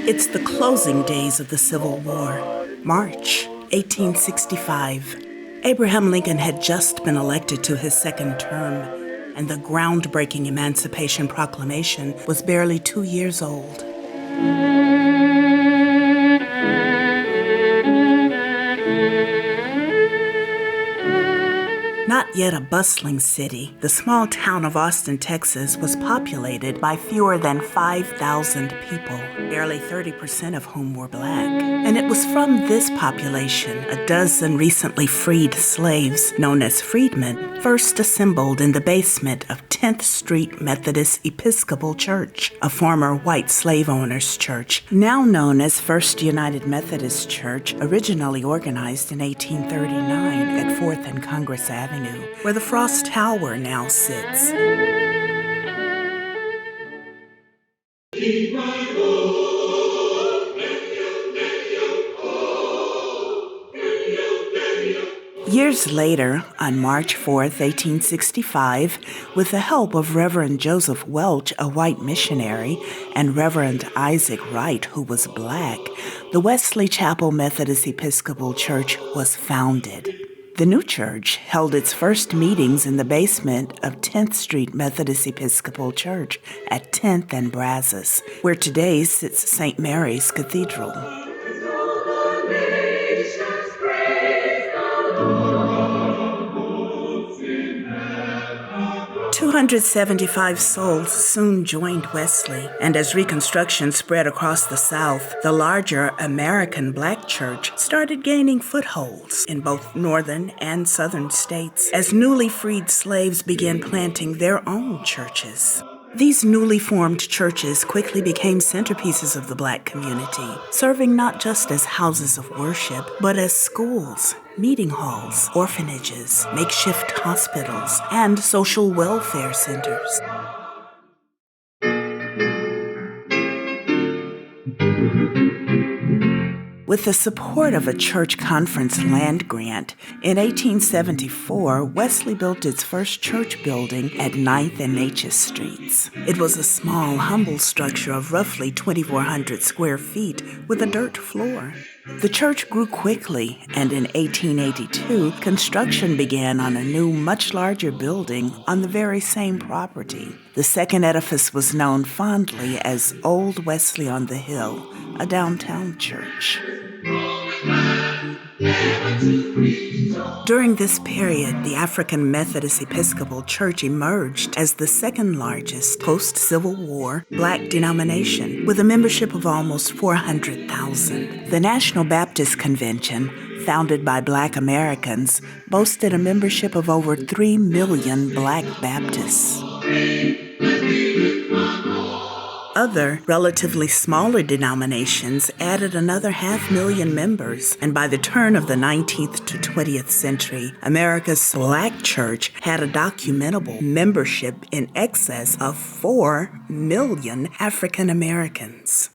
It's the closing days of the Civil War, March 1865. Abraham Lincoln had just been elected to his second term, and the groundbreaking Emancipation Proclamation was barely 2 years old. Not yet a bustling city, the small town of Austin, Texas, was populated by fewer than 5,000 people, barely 30% of whom were Black. And it was from this population a dozen recently freed slaves, known as freedmen, first assembled in the basement of 10th Street Methodist Episcopal Church, a former white slave owners' church, now known as First United Methodist Church, originally organized in 1839 at 4th and Congress Avenue, where the Frost Tower now sits. Years later, on March 4th, 1865, with the help of Reverend Joseph Welch, a white missionary, and Reverend Isaac Wright, who was Black, the Wesley Chapel Methodist Episcopal Church was founded. The new church held its first meetings in the basement of 10th Street Methodist Episcopal Church at 10th and Brazos, where today sits St. Mary's Cathedral. 275 souls soon joined Wesley, and as Reconstruction spread across the South, the larger American Black Church started gaining footholds in both northern and southern states as newly freed slaves began planting their own churches. These newly formed churches quickly became centerpieces of the Black community, serving not just as houses of worship, but as schools, meeting halls, orphanages, makeshift hospitals, and social welfare centers. With the support of a church conference land grant, in 1874, Wesley built its first church building at 9th and Natchez Streets. It was a small, humble structure of roughly 2,400 square feet with a dirt floor. The church grew quickly, and in 1882, construction began on a new, much larger building on the very same property. The second edifice was known fondly as Old Wesley on the Hill, a downtown church. During this period, the African Methodist Episcopal Church emerged as the second largest post-Civil War Black denomination, with a membership of almost 400,000. The National Baptist Convention, founded by Black Americans, boasted a membership of over 3 million Black Baptists. Other, relatively smaller denominations added another 500,000 members, and by the turn of the 19th to 20th century, America's Black Church had a documentable membership in excess of 4 million African Americans.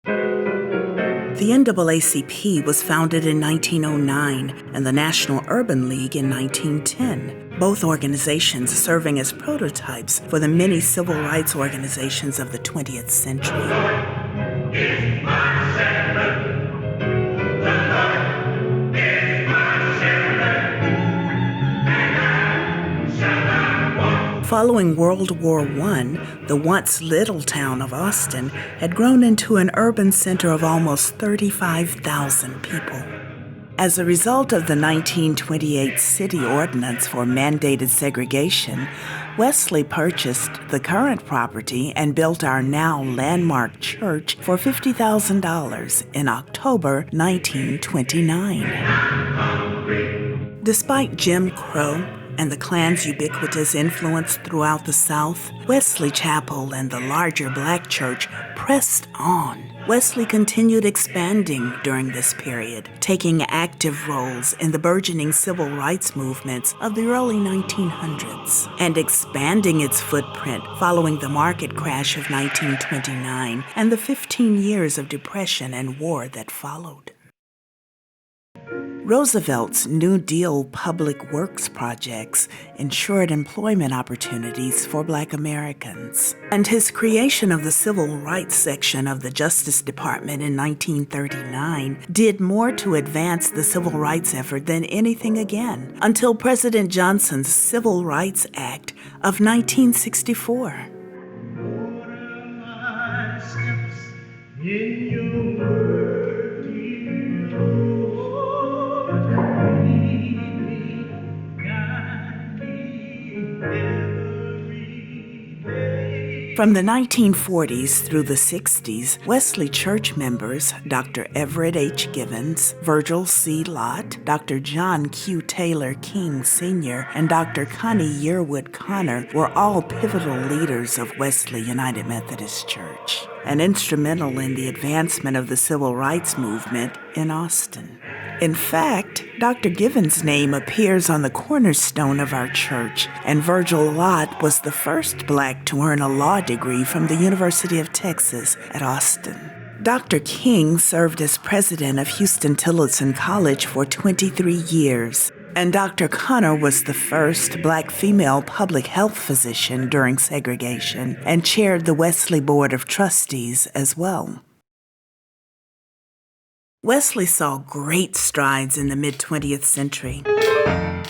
The NAACP was founded in 1909 and the National Urban League in 1910, both organizations serving as prototypes for the many civil rights organizations of the 20th century. Following World War I, the once little town of Austin had grown into an urban center of almost 35,000 people. As a result of the 1928 city ordinance for mandated segregation, Wesley purchased the current property and built our now landmark church for $50,000 in October 1929. Despite Jim Crow and the Klan's ubiquitous influence throughout the South, Wesley Chapel and the larger Black church pressed on. Wesley continued expanding during this period, taking active roles in the burgeoning civil rights movements of the early 1900s, and expanding its footprint following the market crash of 1929 and the 15 years of depression and war that followed. Roosevelt's New Deal public works projects ensured employment opportunities for Black Americans, and his creation of the Civil Rights Section of the Justice Department in 1939 did more to advance the civil rights effort than anything again, until President Johnson's Civil Rights Act of 1964. In your word, dear Lord, lead me, guide me every day. From the 1940s through the 60s, Wesley Church members Dr. Everett H. Givens, Virgil C. Lott, Dr. John Q. Taylor King Sr., and Dr. Connie Yearwood Connor were all pivotal leaders of Wesley United Methodist Church and instrumental in the advancement of the civil rights movement in Austin. In fact, Dr. Givens' name appears on the cornerstone of our church, and Virgil Lott was the first Black to earn a law degree from the University of Texas at Austin. Dr. King served as president of Houston-Tillotson College for 23 years, and Dr. Connor was the first Black female public health physician during segregation and chaired the Wesley Board of Trustees as well. Wesley saw great strides in the mid-20th century.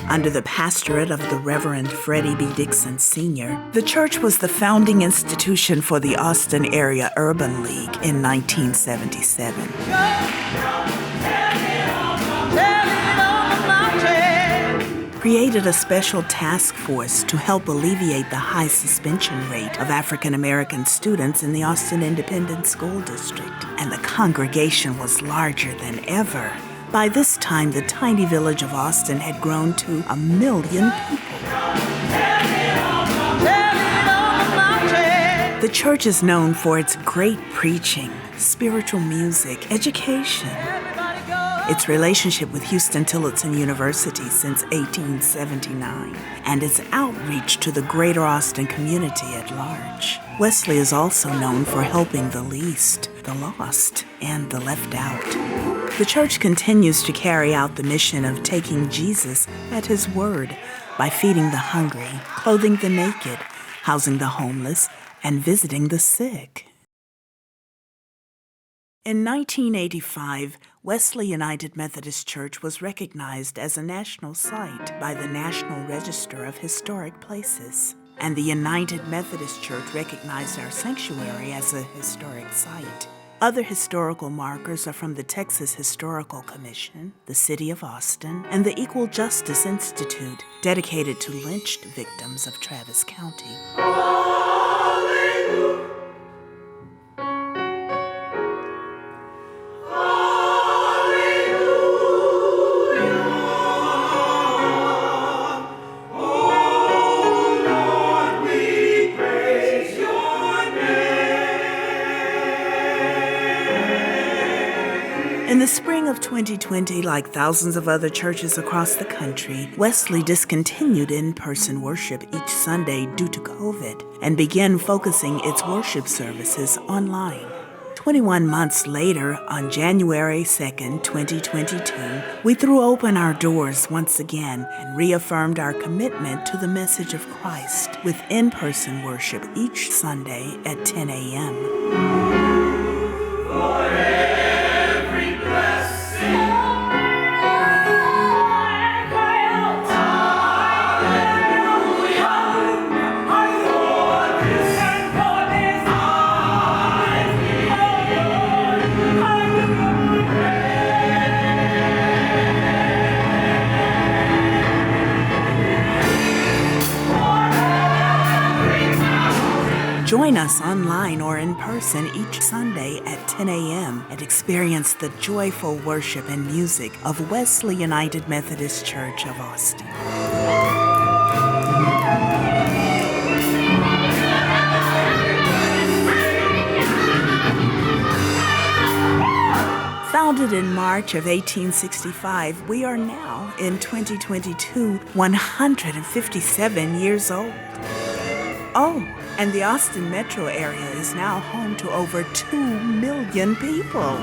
Under the pastorate of the Reverend Freddie B. Dixon Sr., the church was the founding institution for the Austin Area Urban League in 1977. Created a special task force to help alleviate the high suspension rate of African American students in the Austin Independent School District, and the congregation was larger than ever. By this time, the tiny village of Austin had grown to 1 million people. The church is known for its great preaching, spiritual music, education, its relationship with Houston-Tillotson University since 1879, and its outreach to the greater Austin community at large. Wesley is also known for helping the least, the lost, and the left out. The church continues to carry out the mission of taking Jesus at his word by feeding the hungry, clothing the naked, housing the homeless, and visiting the sick. In 1985, Wesley United Methodist Church was recognized as a national site by the National Register of Historic Places, and the United Methodist Church recognized our sanctuary as a historic site. Other historical markers are from the Texas Historical Commission, the City of Austin, and the Equal Justice Institute, dedicated to lynched victims of Travis County. Hallelujah. In the spring of 2020, like thousands of other churches across the country, Wesley discontinued in-person worship each Sunday due to COVID and began focusing its worship services online. 21 months later, on January 2nd, 2022, we threw open our doors once again and reaffirmed our commitment to the message of Christ with in-person worship each Sunday at 10 a.m. Join us online or in person each Sunday at 10 a.m. and experience the joyful worship and music of Wesley United Methodist Church of Austin. Founded in March of 1865, we are now, in 2022, 157 years old. Oh, and the Austin metro area is now home to over 2 million people.